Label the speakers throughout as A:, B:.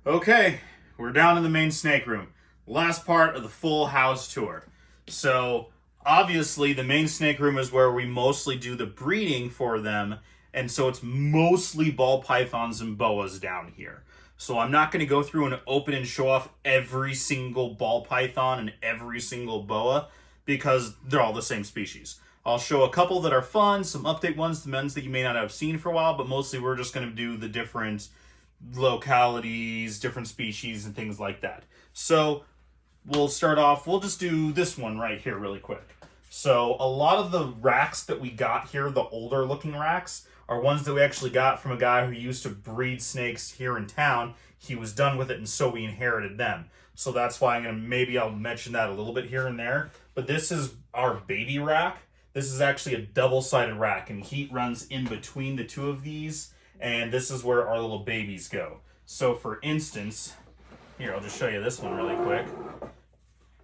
A: Okay, we're down in the main snake room. Last part of the full house tour. So, obviously, the main snake room is where we mostly do the breeding for them, and so it's mostly ball pythons and boas down here. So I'm not going to go through and open and show off every single ball python and every single boa because they're all the same species. I'll show a couple that are fun, some update ones, the ones that you may not have seen for a while, but mostly we're just going to do the different localities, different species, and things like that. So we'll start off, we'll just do this one right here really quick. So a lot of the racks that we got here, the older looking racks, are ones that we actually got from a guy who used to breed snakes here in town. He was done with it, and so we inherited them. So that's why I'll mention that a little bit here and there. But this is our baby rack. This is actually a double-sided rack, and heat runs in between the two of these, and this is where our little babies go. So for instance, here, I'll just show you this one really quick.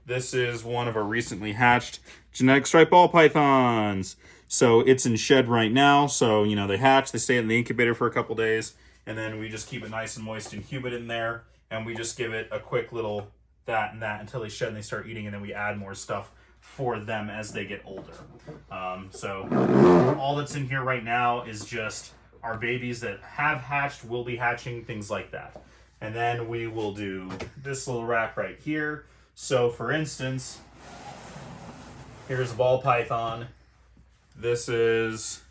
A: This is one of our recently hatched genetic striped ball pythons. So it's in shed right now. So, they hatch, they stay in the incubator for a couple days, and then we just keep it nice and moist and humid in there, and we just give it a quick little that and that until they shed and they start eating, and then we add more stuff for them as they get older. So all that's in here right now is just our babies that have hatched, will be hatching, things like that. And then we will do this little rack right here. So for instance, here's a ball python. This is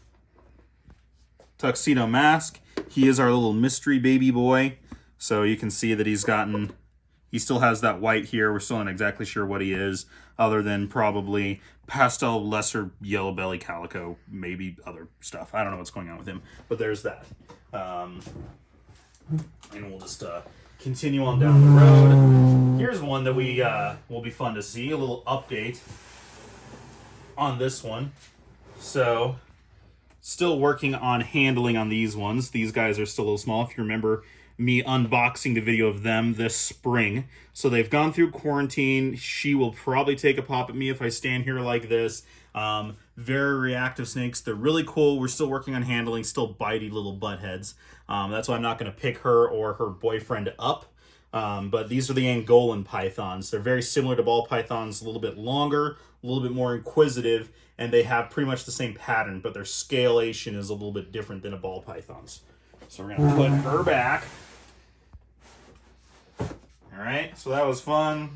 A: Tuxedo Mask. He is our little mystery baby boy. So you can see that he still has that white here. We're still not exactly sure what he is, other than probably pastel, lesser yellow belly calico, maybe other stuff. I don't know what's going on with him, but there's that. And we'll just continue on down the road. Here's one that will be fun to see, a little update on this one. So, still working on handling on these ones. These guys are still a little small. If you remember me unboxing the video of them this spring. So they've gone through quarantine. She will probably take a pop at me if I stand here like this. Very reactive snakes. They're really cool. We're still working on handling, still bitey little butt heads. That's why I'm not going to pick her or her boyfriend up. But these are the Angolan pythons. They're very similar to ball pythons, a little bit longer, a little bit more inquisitive, and they have pretty much the same pattern, but their scalation is a little bit different than a ball python's. So we're going to put her back. Alright, so that was fun.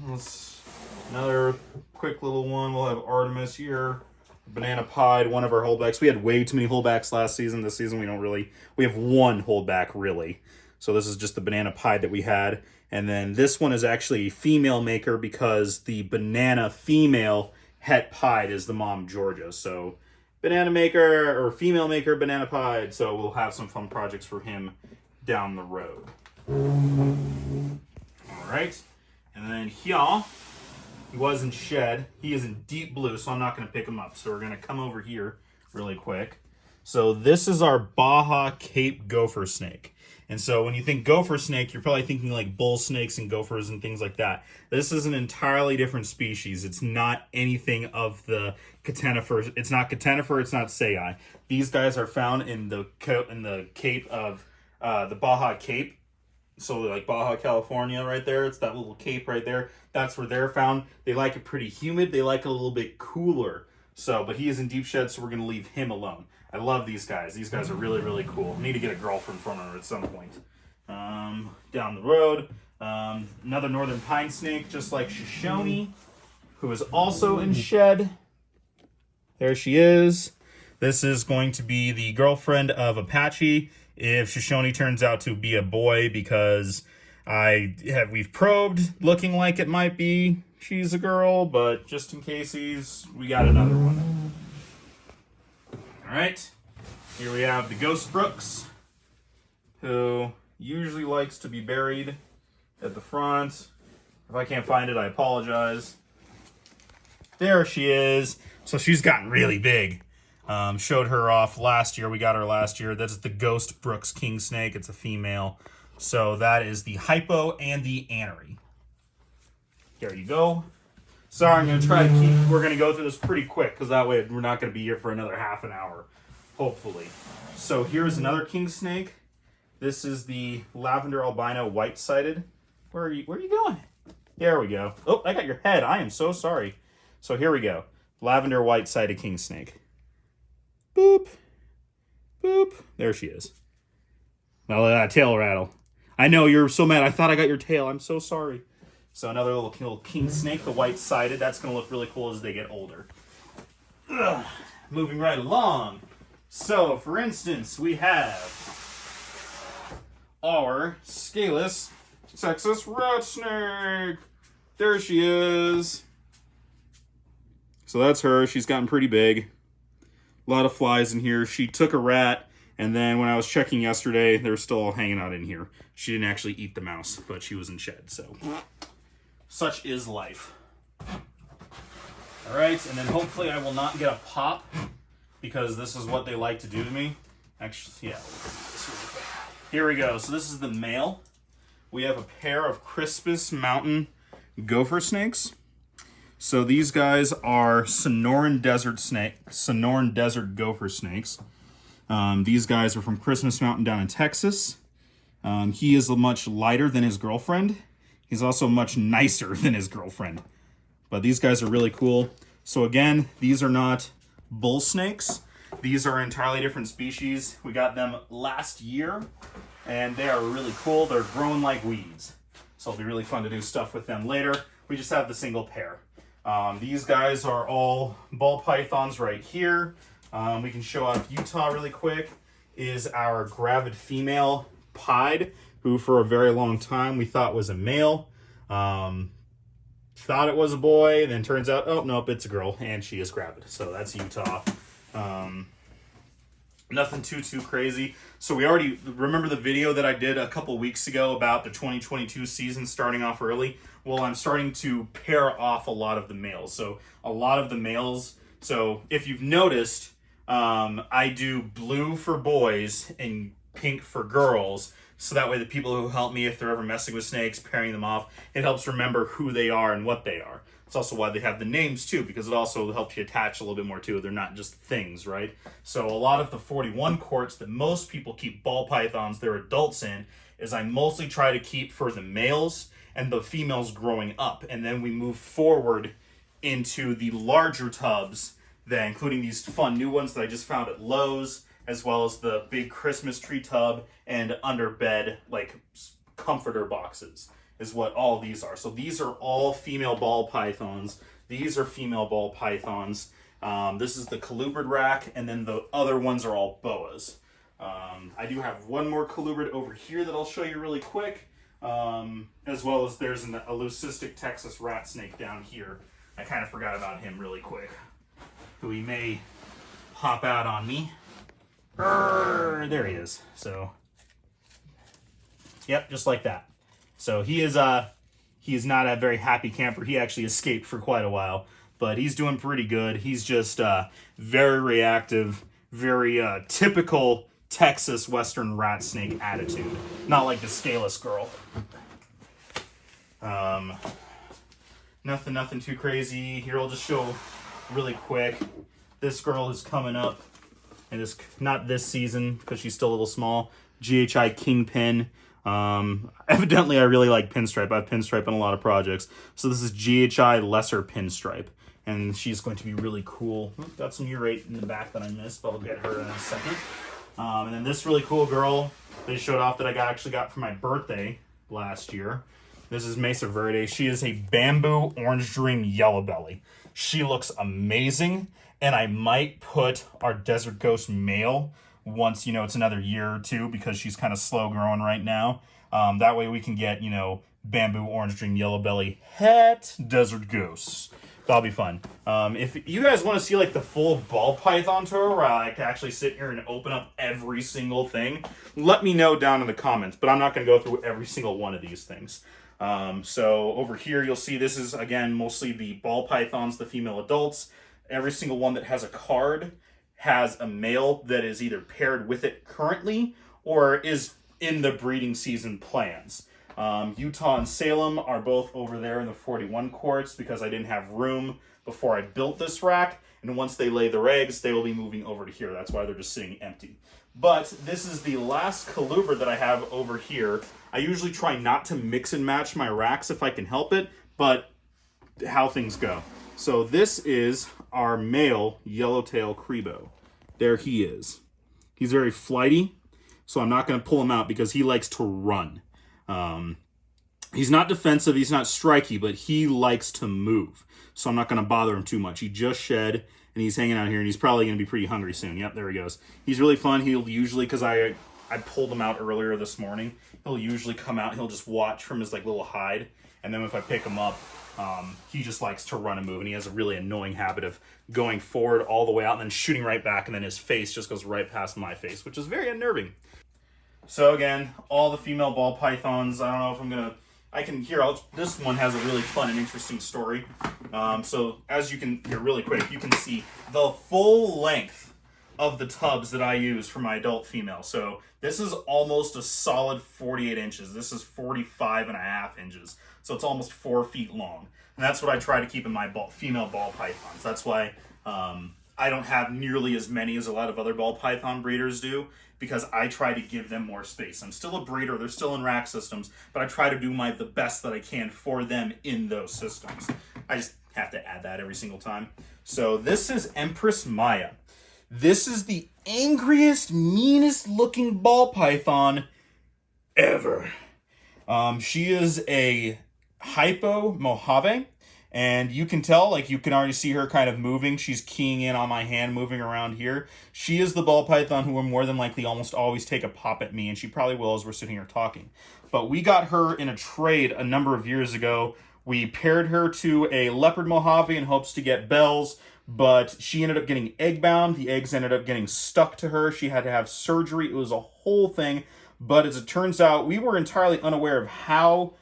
A: Another quick little one. We'll have Artemis here. Banana Pied, one of our holdbacks. We had way too many holdbacks last season. This season we have one holdback really. So this is just the Banana Pied that we had. And then this one is actually a female maker because the banana female het pied is the mom Georgia. So banana maker or female maker Banana Pied. So we'll have some fun projects for him down the road. Alright. And then here, he was in shed. He is in deep blue, so I'm not going to pick him up. So we're going to come over here really quick. So this is our Baja Cape Gopher snake. And so when you think gopher snake, you're probably thinking like bull snakes and gophers and things like that. This is an entirely different species. It's not anything of the catenifer. It's not catenifer. It's not sei. These guys are found in the Cape of the Baja Cape. So like Baja, California right there. It's that little cape right there. That's where they're found. They like it pretty humid. They like it a little bit cooler. So, but he is in deep shed, so we're going to leave him alone. I love these guys. These guys are really, really cool. I need to get a girlfriend from her at some point. Down the road, another northern pine snake, just like Shoshone, who is also in shed. There she is. This is going to be the girlfriend of Apache if Shoshone turns out to be a boy, because we've probed looking like it might be she's a girl, but just in case we got another one. Alright, here we have the Ghost Brooks, who usually likes to be buried at the front. If I can't find it, I apologize. There she is. So she's gotten really big. Showed her off last year. We got her last year. That's the Ghost Brooks King Snake. It's a female. So that is the hypo and the anery. There you go. Sorry, I'm going to try to we're going to go through this pretty quick, because that way we're not going to be here for another half an hour, hopefully. So here's another king snake. This is the lavender albino white-sided. Where are you going? There we go. Oh, I got your head. I am so sorry. So here we go. Lavender white-sided king snake. Boop. Boop. There she is. Now let that tail rattle. I know, you're so mad. I thought I got your tail. I'm so sorry. So another little king snake, the white-sided. That's going to look really cool as they get older. Ugh. Moving right along. So, for instance, we have our scaleless Texas rat snake. There she is. So that's her. She's gotten pretty big. A lot of flies in here. She took a rat, and then when I was checking yesterday, they're still all hanging out in here. She didn't actually eat the mouse, but she was in shed, so such is life. All right, and then hopefully I will not get a pop, because this is what they like to do to me. Actually, yeah. Here we go. So this is the male. We have a pair of Crispus Mountain Gopher snakes. So these guys are Sonoran Desert Gopher snakes. These guys are from Christmas Mountain down in Texas. He is much lighter than his girlfriend. He's also much nicer than his girlfriend. But these guys are really cool. So again, these are not bull snakes. These are entirely different species. We got them last year, and they are really cool. They're growing like weeds. So it'll be really fun to do stuff with them later. We just have the single pair. These guys are all ball pythons right here. We can show off Utah really quick. Is our gravid female pied, who for a very long time we thought was a male. Thought it was a boy, then turns out, oh, nope, it's a girl, and she is gravid. So that's Utah. Nothing too crazy. So we already remember the video that I did a couple weeks ago about the 2022 season starting off early. Well, I'm starting to pair off a lot of the males. So a lot of the males. So if you've noticed, I do blue for boys and pink for girls. So that way the people who help me, if they're ever messing with snakes, pairing them off, it helps remember who they are and what they are. It's also why they have the names too, because it also helps you attach a little bit more to it. They're not just things, right? So a lot of the 41 quarts that most people keep ball pythons, their adults in, is I mostly try to keep for the males and the females growing up. And then we move forward into the larger tubs, that including these fun new ones that I just found at Lowe's, as well as the big Christmas tree tub and underbed, like, comforter boxes, is what all these are. So these are all female ball pythons. These are female ball pythons. This is the Colubrid rack, and then the other ones are all boas. I do have one more Colubrid over here that I'll show you really quick, as well as there's a leucistic Texas rat snake down here. I kind of forgot about him really quick, who he may pop out on me. There he is. So, yep, just like that. So he is not a very happy camper. He actually escaped for quite a while, but he's doing pretty good. He's just very reactive, very typical Texas Western rat snake attitude. Not like the scaleless girl. Nothing too crazy. Here, I'll just show really quick. This girl is coming up. And it's not this season because she's still a little small. GHI Kingpin. Evidently, I really like pinstripe. I've pinstripe on a lot of projects. So this is GHI Lesser Pinstripe. And she's going to be really cool. Got some urate in the back that I missed, but I'll get her in a second. And then this really cool girl they showed off that I actually got for my birthday last year. This is Mesa Verde. She is a Bamboo Orange Dream Yellow Belly. She looks amazing. And I might put our Desert Ghost male once, it's another year or two, because she's kind of slow growing right now. That way we can get, Bamboo Orange Dream Yellow Belly het Desert Ghosts. That'll be fun. If you guys want to see like the full ball python tour where I can actually sit here and open up every single thing, let me know down in the comments. But I'm not going to go through every single one of these things. So over here you'll see this is, again, mostly the ball pythons, the female adults. Every single one that has a card has a male that is either paired with it currently or is in the breeding season plans. Utah and Salem are both over there in the 41 quarts because I didn't have room before I built this rack. And once they lay their eggs, they will be moving over to here. That's why they're just sitting empty. But this is the last Colubrid that I have over here. I usually try not to mix and match my racks if I can help it, but how things go. So this is our male yellowtail Crebo. There he is. He's very flighty, so I'm not going to pull him out because he likes to run. He's not defensive, he's not striky, but he likes to move. So I'm not going to bother him too much. He just shed, and he's hanging out here, and he's probably going to be pretty hungry soon. Yep, there he goes. He's really fun. He'll usually, because I pulled him out earlier this morning, he'll usually come out, he'll just watch from his like little hide, and then if I pick him up, he just likes to run and move, and he has a really annoying habit of going forward all the way out and then shooting right back, and then his face just goes right past my face, which is very unnerving. So again, all the female ball pythons, I don't know if I'm going to, this one has a really fun and interesting story. So as you can, here really quick, you can see the full length of the tubs that I use for my adult female. So this is almost a solid 48 inches. This is 45 and a half inches. So it's almost 4 feet long. And that's what I try to keep in my female ball pythons. That's why I don't have nearly as many as a lot of other ball python breeders do, because I try to give them more space. I'm still a breeder, they're still in rack systems, but I try to do the best that I can for them in those systems. I just have to add that every single time. So this is Empress Maya. This is the angriest, meanest looking ball python ever. She is a Hypo Mojave, and you can tell, like you can already see her kind of moving. She's keying in on my hand, moving around here. She is the ball python who will more than likely almost always take a pop at me, and she probably will as we're sitting here talking. But we got her in a trade a number of years ago. We paired her to a leopard Mojave in hopes to get bells, but she ended up getting egg bound. The eggs ended up getting stuck to her. She had to have surgery. It was a whole thing. But as it turns out, we were entirely unaware of how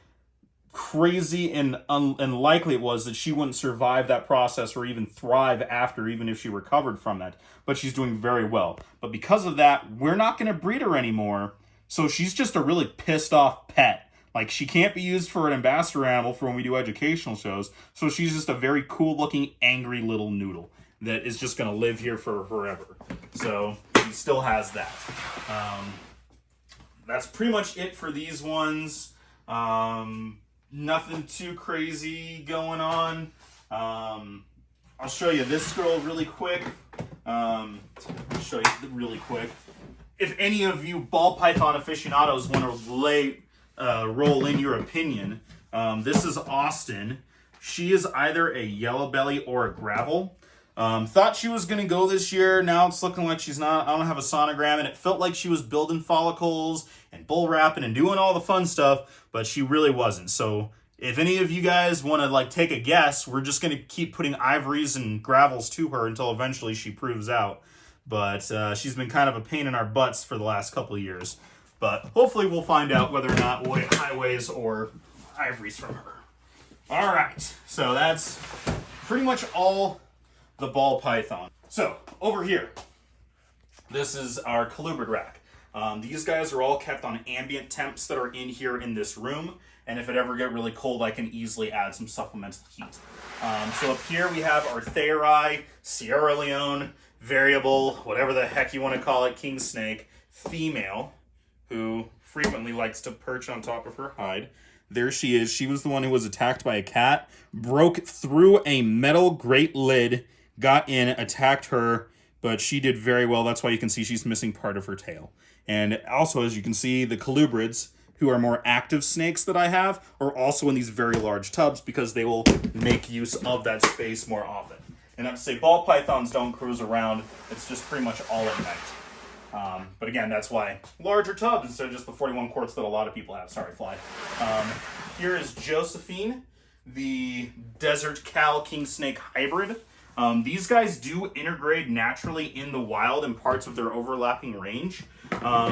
A: crazy and unlikely it was that she wouldn't survive that process or even thrive after, even if she recovered from that. But she's doing very well. But because of that, we're not going to breed her anymore. So she's just a really pissed off pet. Like, she can't be used for an ambassador animal for when we do educational shows. So she's just a very cool looking, angry little noodle that is just going to live here for forever. So he still has that. That's pretty much it for these ones. Nothing too crazy going on. I'll show you this girl really quick. If any of you ball python aficionados want to roll in your opinion, this is Austin. She is either a yellow belly or a gravel. Thought she was going to go this year. Now it's looking like she's not. I don't have a sonogram, and it felt like she was building follicles and bull wrapping and doing all the fun stuff, but she really wasn't. So if any of you guys want to take a guess, we're just going to keep putting ivories and gravels to her until eventually she proves out. But she's been kind of a pain in our butts for the last couple of years. But hopefully we'll find out whether or not we'll get highways or ivories from her. All right, so that's pretty much all the ball python. So over here, this is our Colubrid rack. These guys are all kept on ambient temps that are in here in this room, and if it ever get really cold, I can easily add some supplemental heat. So up here we have our Theori, Sierra Leone, variable, whatever the heck you want to call it, king snake, female, who frequently likes to perch on top of her hide. There she is. She was the one who was attacked by a cat, broke through a metal grate lid, got in, attacked her, but she did very well. That's why you can see she's missing part of her tail. And also, as you can see, the Colubrids, who are more active snakes that I have, are also in these very large tubs because they will make use of that space more often. And not to say ball pythons don't cruise around, it's just pretty much all at night. But again, that's why larger tubs instead of just the 41 quarts that a lot of people have. Sorry, fly. Here is Josephine, the Desert Cal King Snake hybrid. These guys do intergrade naturally in the wild in parts of their overlapping range.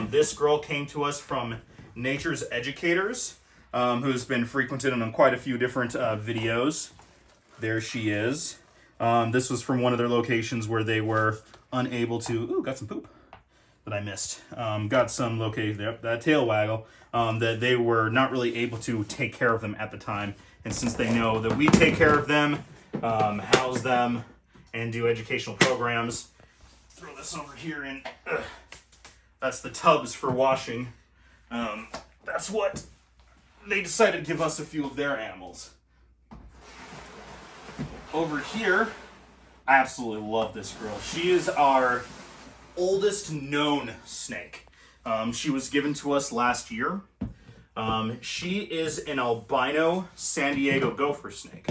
A: This girl came to us from Nature's Educators, who's been frequented on quite a few different videos. There she is. This was from one of their locations where they were unable to... Ooh, got some poop that I missed. Got some location there, that tail waggle, that they were not really able to take care of them at the time. And since they know that we take care of them, house them, and do educational programs, throw this over here and That's the tubs for washing. That's what they decided to give us a few of their animals. Over here, I absolutely love this girl. She is our oldest known snake. She was given to us last year. She is an albino San Diego gopher snake.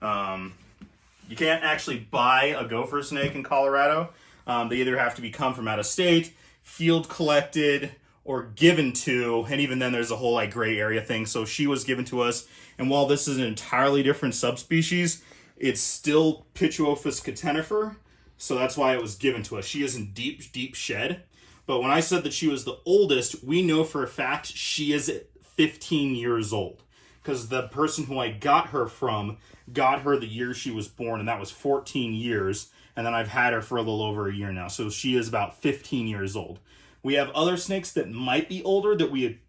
A: You can't actually buy a gopher snake in Colorado. They either have to come from out of state, field collected, or given to, and even then there's a whole like gray area thing. So she was given to us, and while this is an entirely different subspecies, it's still Pituophis catenifer, so that's why it was given to us. She is in deep shed, but when I said that she was the oldest, we know for a fact she is 15 years old, because the person who I got her from got her the year she was born, and that was 14 years, and then I've had her for a little over a year now, so she is about 15 years old. We have other snakes that might be older that we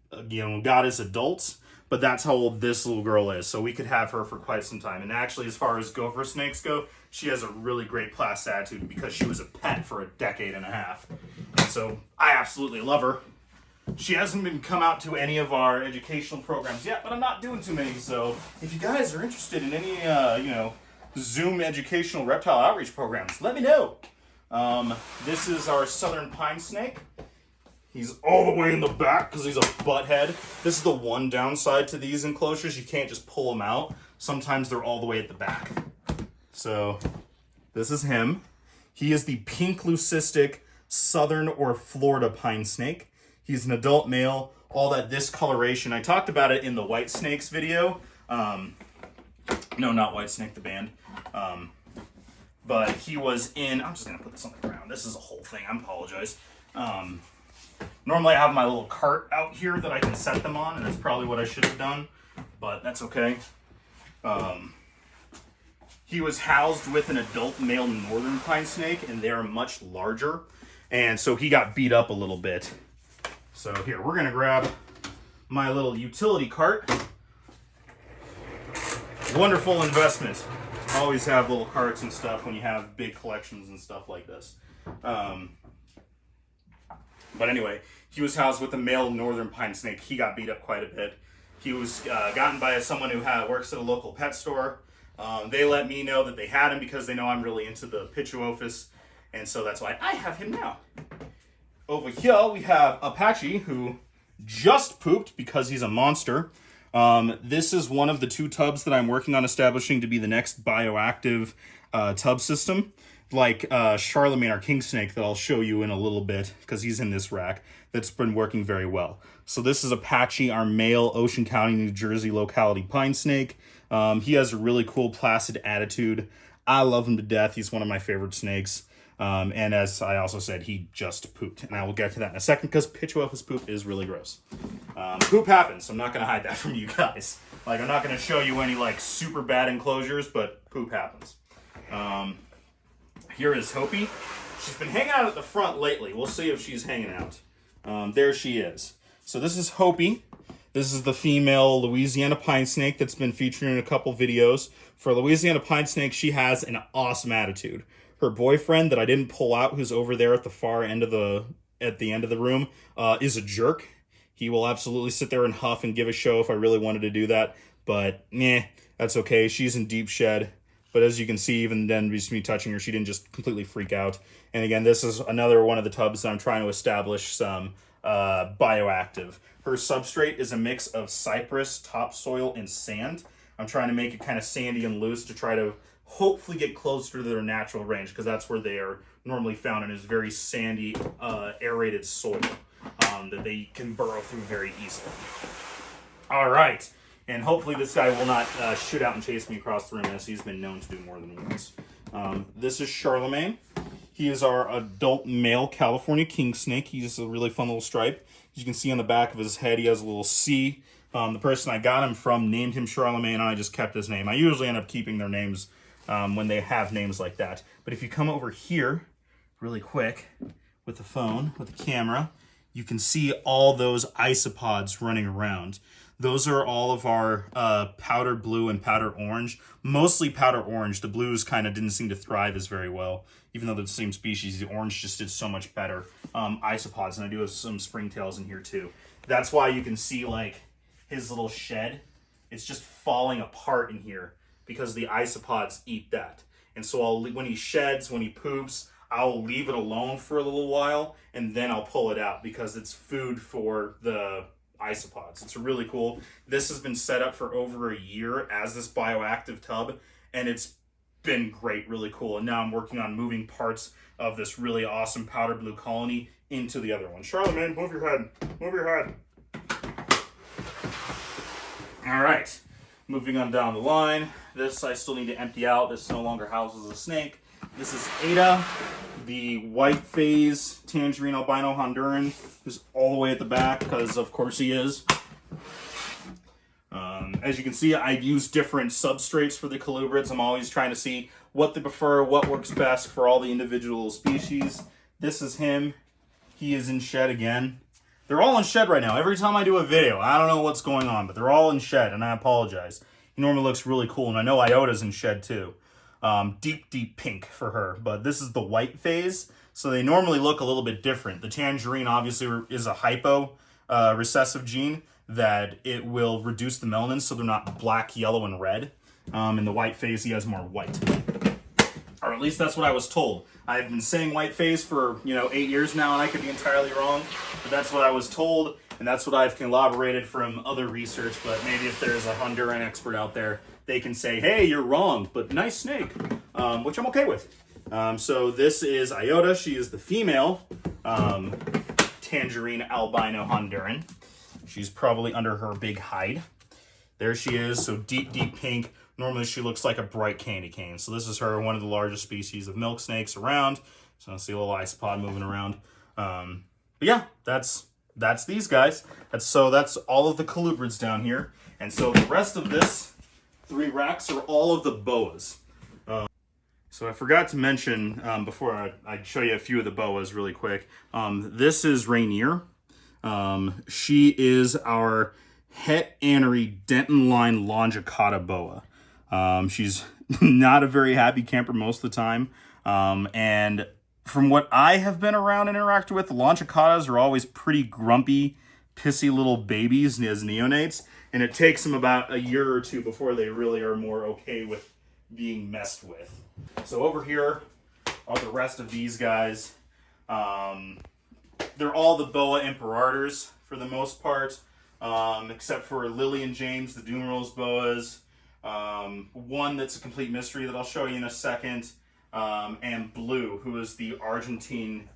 A: got as adults, but that's how old this little girl is, so we could have her for quite some time. And actually, as far as gopher snakes go, she has a really great class attitude because she was a pet for a decade and a half. And so I absolutely love her. She hasn't come out to any of our educational programs yet, but I'm not doing too many, so if you guys are interested in any, Zoom educational reptile outreach programs, let me know. This is our southern pine snake. He's all the way in the back because he's a butthead. This is the one downside to these enclosures. You can't just pull them out. Sometimes they're all the way at the back. So this is him. He is the pink leucistic southern or Florida pine snake. He's an adult male. All that discoloration. I talked about it in the white snakes video. No, not White Snake, the band. But he was in... I'm just going to put this on the ground. This is a whole thing. I apologize. Normally I have my little cart out here that I can set them on, and that's probably what I should have done, but that's okay. He was housed with an adult male northern pine snake, and they're much larger, and so he got beat up a little bit. So here, we're going to grab my little utility cart. Wonderful investment. Always have little carts and stuff when you have big collections and stuff like this. But anyway, he was housed with a male northern pine snake. He got beat up quite a bit. He was gotten by someone who works at a local pet store. They let me know that they had him because they know I'm really into the Pituophis, and so that's why I have him now. Over here we have Apache, who just pooped because he's a monster. This is one of the 2 tubs that I'm working on establishing to be the next bioactive tub system. Like Charlemagne, our king snake, that I'll show you in a little bit because he's in this rack, that's been working very well. So this is Apache, our male Ocean County, New Jersey locality pine snake. He has a really cool placid attitude. I love him to death. He's one of my favorite snakes. And as I also said, he just pooped. And I will get to that in a second because Pituophis poop is really gross. Poop happens. I'm not going to hide that from you guys. Like, I'm not going to show you any like super bad enclosures, but poop happens. Here is Hopi. She's been hanging out at the front lately. We'll see if she's hanging out. There she is. So this is Hopi. This is the female Louisiana pine snake that's been featured in a couple videos. For Louisiana pine snake, she has an awesome attitude. Her boyfriend that I didn't pull out, who's over there at the far end of the room, is a jerk. He will absolutely sit there and huff and give a show if I really wanted to do that. But, that's okay. She's in deep shed. But as you can see, even then, just me touching her, she didn't just completely freak out. And again, this is another one of the tubs that I'm trying to establish some bioactive. Her substrate is a mix of cypress, topsoil, and sand. I'm trying to make it kind of sandy and loose to try to hopefully get closer to their natural range, because that's where they are normally found, and is very sandy, aerated soil that they can burrow through very easily. All right. And hopefully this guy will not shoot out and chase me across the room, as he's been known to do more than once. This is Charlemagne. He is our adult male California king snake. He's a really fun little stripe. As you can see on the back of his head, he has a little C. The person I got him from named him Charlemagne, and I just kept his name. I usually end up keeping their names when they have names like that. But if you come over here really quick with the phone, with the camera, you can see all those isopods running around. Those are all of our powder blue and powder orange. Mostly powder orange. The blues kind of didn't seem to thrive as very well. Even though they're the same species, the orange just did so much better. Isopods, and I do have some springtails in here too. That's why you can see like his little shed. It's just falling apart in here because the isopods eat that. And so when he sheds, when he poops, I'll leave it alone for a little while, and then I'll pull it out because it's food for the isopods. It's really cool. This has been set up for over a year as this bioactive tub, and it's been great, really cool. And now I'm working on moving parts of this really awesome powder blue colony into the other one. Charlotte, man, move your head. Move your head. All right, moving on down the line. This I still need to empty out. This no longer houses a snake. This is Ada, the white phase tangerine albino Honduran, who's all the way at the back, because of course he is. As you can see, I use different substrates for the colubrids. I'm always trying to see what they prefer, what works best for all the individual species. This is him. He is in shed again. They're all in shed right now. Every time I do a video, I don't know what's going on, but they're all in shed, and I apologize. He normally looks really cool, and I know Iota's in shed too. Deep pink for her, but this is the white phase, so they normally look a little bit different. The tangerine obviously is a hypo recessive gene that it will reduce the melanin so they're not black, yellow, and red. In the white phase, he has more white. Or at least that's what I was told. I've been saying white phase for, 8 years now, and I could be entirely wrong, but that's what I was told, and that's what I've corroborated from other research. But maybe if there's a Honduran expert out there, they can say, hey, you're wrong, but nice snake, which I'm okay with. So this is Iota. She is the female tangerine albino Honduran. She's probably under her big hide. There she is, so deep pink. Normally she looks like a bright candy cane. So this is her, one of the largest species of milk snakes around. So I see a little isopod moving around. But yeah, that's these guys. That's all of the colubrids down here. And so the rest of this 3 racks are all of the boas. So I forgot to mention before I show you a few of the boas really quick. This is Rainier. She is our het anery Denton line longicauda boa. She's not a very happy camper most of the time. And from what I have been around and interacted with, the longicaudas are always pretty grumpy, pissy little babies as neonates. And it takes them about a year or 2 before they really are more okay with being messed with. So over here are the rest of these guys. They're all the boa imperators for the most part, except for Lily and James, the Dumerose boas. One that's a complete mystery that I'll show you in a second, and Blue, who is the Argentine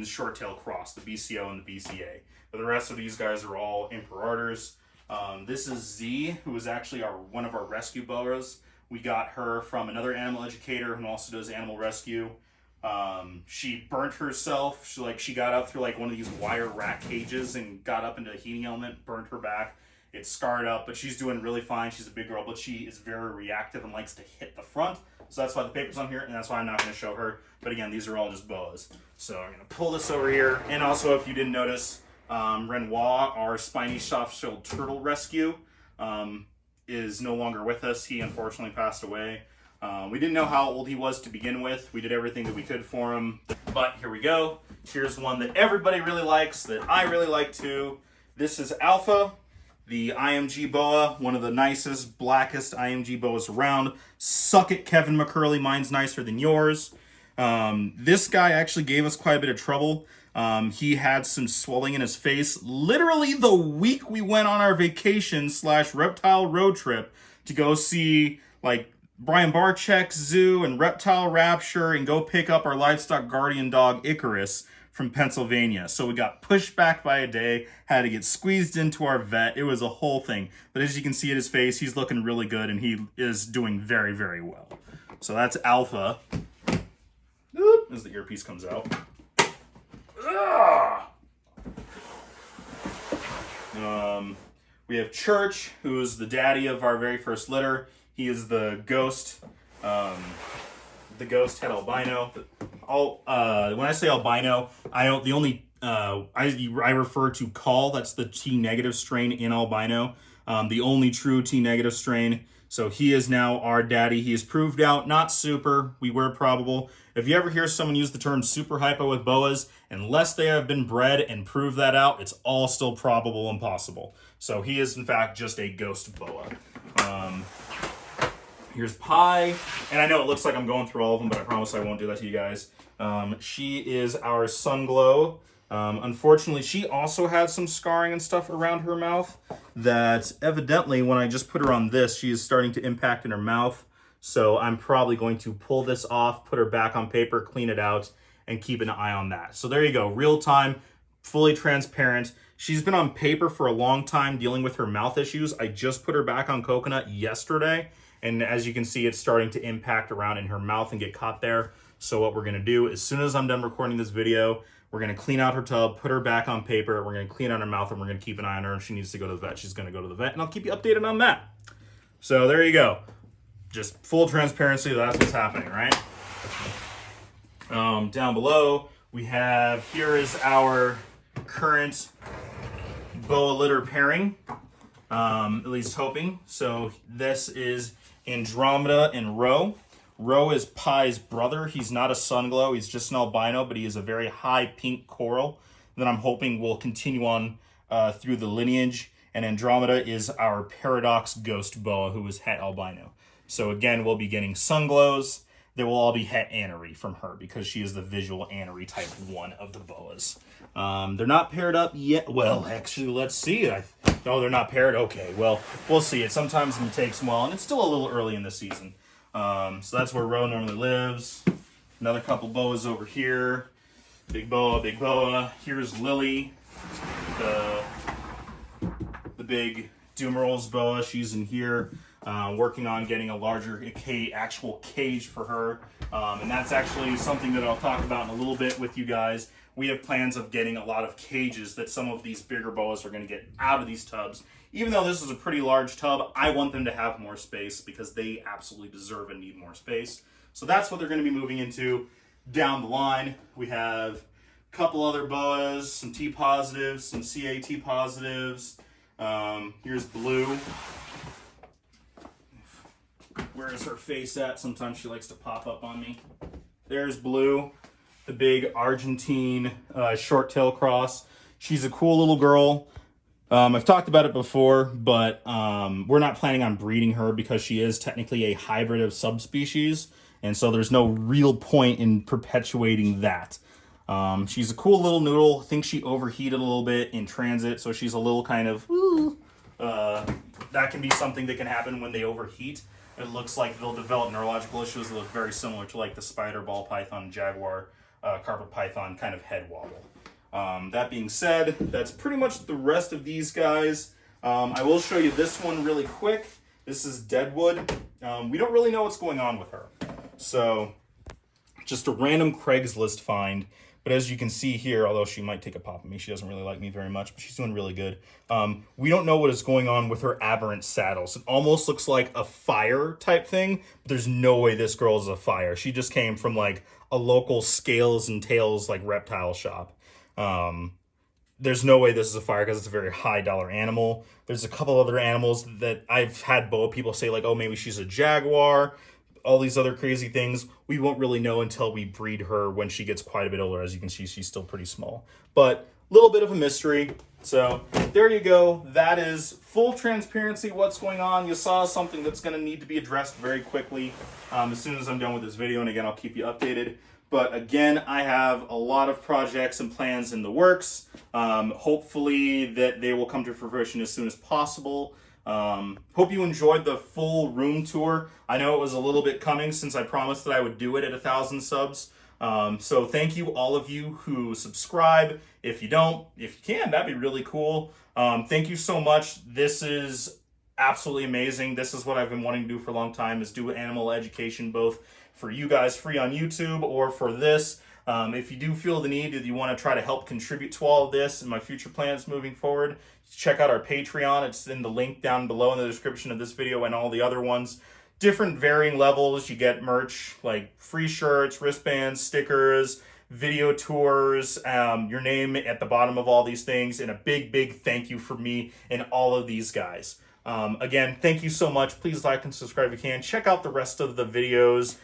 A: short-tail cross, the BCO and the BCA. But the rest of these guys are all imperators. This is Z, who is actually one of our rescue boas. We got her from another animal educator who also does animal rescue. She burnt herself. She got up through one of these wire rack cages and got up into a heating element, burnt her back. It's scarred up, but she's doing really fine. She's a big girl, but she is very reactive and likes to hit the front. So that's why the paper's on here, and that's why I'm not going to show her. But again, these are all just boas. So I'm going to pull this over here. And also, if you didn't notice, Renoir, our spiny soft-shelled turtle rescue, is no longer with us. He unfortunately passed away. We didn't know how old he was to begin with. We did everything that we could for him. But here we go. Here's one that everybody really likes, that I really like too. This is Alpha, the IMG boa, one of the nicest, blackest IMG boas around. Suck it, Kevin McCurley. Mine's nicer than yours. This guy actually gave us quite a bit of trouble. He had some swelling in his face literally the week we went on our vacation / reptile road trip to go see Brian Barczyk's zoo and Reptile Rapture and go pick up our livestock guardian dog Icarus from Pennsylvania. So we got pushed back by a day, had to get squeezed into our vet. It was a whole thing. But as you can see at his face, he's looking really good and he is doing very, very well. So that's Alpha. Oop, as the earpiece comes out. We have Church, who is the daddy of our very first litter. He is the ghost het albino. when I say albino, I don't, the only, I refer to Call, that's the T negative strain in albino, the only true T negative strain. So he is now our daddy. He is proved out, not super. We were probable. If you ever hear someone use the term super hypo with boas, unless they have been bred and prove that out, it's all still probable and possible. So he is, in fact, just a ghost boa. Here's Pi. And I know it looks like I'm going through all of them, but I promise I won't do that to you guys. She is our Sunglow. Unfortunately, she also had some scarring and stuff around her mouth that evidently when I just put her on this, she is starting to impact in her mouth. So I'm probably going to pull this off, put her back on paper, clean it out, and keep an eye on that. So there you go, real time, fully transparent. She's been on paper for a long time dealing with her mouth issues. I just put her back on coconut yesterday, and as you can see, it's starting to impact around in her mouth and get caught there. So what we're gonna do, as soon as I'm done recording this video, we're going to clean out her tub, put her back on paper, we're going to clean out her mouth, and we're going to keep an eye on her. If she needs to go to the vet, she's going to go to the vet, and I'll keep you updated on that. So there you go. Just full transparency, that's what's happening, right? Down below, we have, here is our current boa litter pairing, at least hoping. So this is Andromeda and Ro. Ro is Pi's brother. He's not a Sunglow. He's just an albino, but he is a very high pink coral that I'm hoping will continue on through the lineage. And Andromeda is our Paradox Ghost Boa, who is het albino. So again, we'll be getting Sunglows. They will all be het anery from her because she is the visual anery type 1 of the boas. They're not paired up yet. Well, actually, let's see. Oh, they're not paired? Okay, well, we'll see. It sometimes takes a while, and it's still a little early in the season. So that's where Ro normally lives. Another couple boas over here. Big boa, big boa. Here's Lily, the big Dumerals boa. She's in here working on getting a larger actual cage for her. And that's actually something that I'll talk about in a little bit with you guys. We have plans of getting a lot of cages that some of these bigger boas are going to get out of these tubs. Even though this is a pretty large tub, I want them to have more space because they absolutely deserve and need more space. So that's what they're going to be moving into down the line. We have a couple other boas, some T positives, some CAT positives. Here's Blue. Where is her face at? Sometimes she likes to pop up on me. There's Blue, the big Argentine short tail cross. She's a cool little girl. I've talked about it before, but we're not planning on breeding her because she is technically a hybrid of subspecies, and so there's no real point in perpetuating that. She's a cool little noodle. I think she overheated a little bit in transit, so she's a little kind of, that can be something that can happen when they overheat. It looks like they'll develop neurological issues that look very similar to like the spider ball python, jaguar, carpet python kind of head wobble. That being said, that's pretty much the rest of these guys. I will show you this one really quick. This is Deadwood. We don't really know what's going on with her. So, just a random Craigslist find. But as you can see here, although she might take a pop at me, she doesn't really like me very much, but she's doing really good. We don't know what is going on with her aberrant saddles. It almost looks like a fire type thing, but there's no way this girl is a fire. She just came from like a local scales and tails like reptile shop. There's no way this is a fire because it's a very high dollar animal. There's a couple other animals that I've had boa people say like, oh, maybe she's a jaguar, all these other crazy things. We won't really know until we breed her when she gets quite a bit older. As you can see, she's still pretty small, but a little bit of a mystery. So there you go. That is full transparency what's going on. You saw something that's going to need to be addressed very quickly as soon as I'm done with this video. And again, I'll keep you updated. But again, I have a lot of projects and plans in the works. Hopefully that they will come to fruition as soon as possible. Hope you enjoyed the full room tour. I know it was a little bit coming since I promised that I would do it at 1,000 subs. So thank you all of you who subscribe. If you don't, if you can, that'd be really cool. Thank you so much. This is absolutely amazing. This is what I've been wanting to do for a long time, is do animal education, both for you guys free on YouTube or for this. If you do feel the need, if you want to try to help contribute to all of this and my future plans moving forward, check out our Patreon. It's in the link down below in the description of this video and all the other ones. different varying levels. You get merch like free shirts, wristbands, stickers, video tours, your name at the bottom of all these things, and a big thank you for me and all of these guys. Again, thank you so much. Please like and subscribe if you can. Check out the rest of the videos.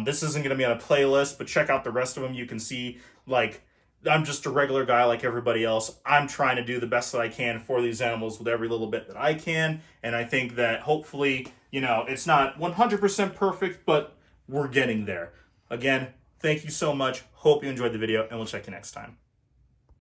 A: This isn't going to be on a playlist, but check out the rest of them. You can see, like, I'm just a regular guy like everybody else. I'm trying to do the best that I can for these animals with every little bit that I can. And I think that hopefully, you know, it's not 100% perfect, but we're getting there. Again, thank you so much. Hope you enjoyed the video, and we'll check you next time.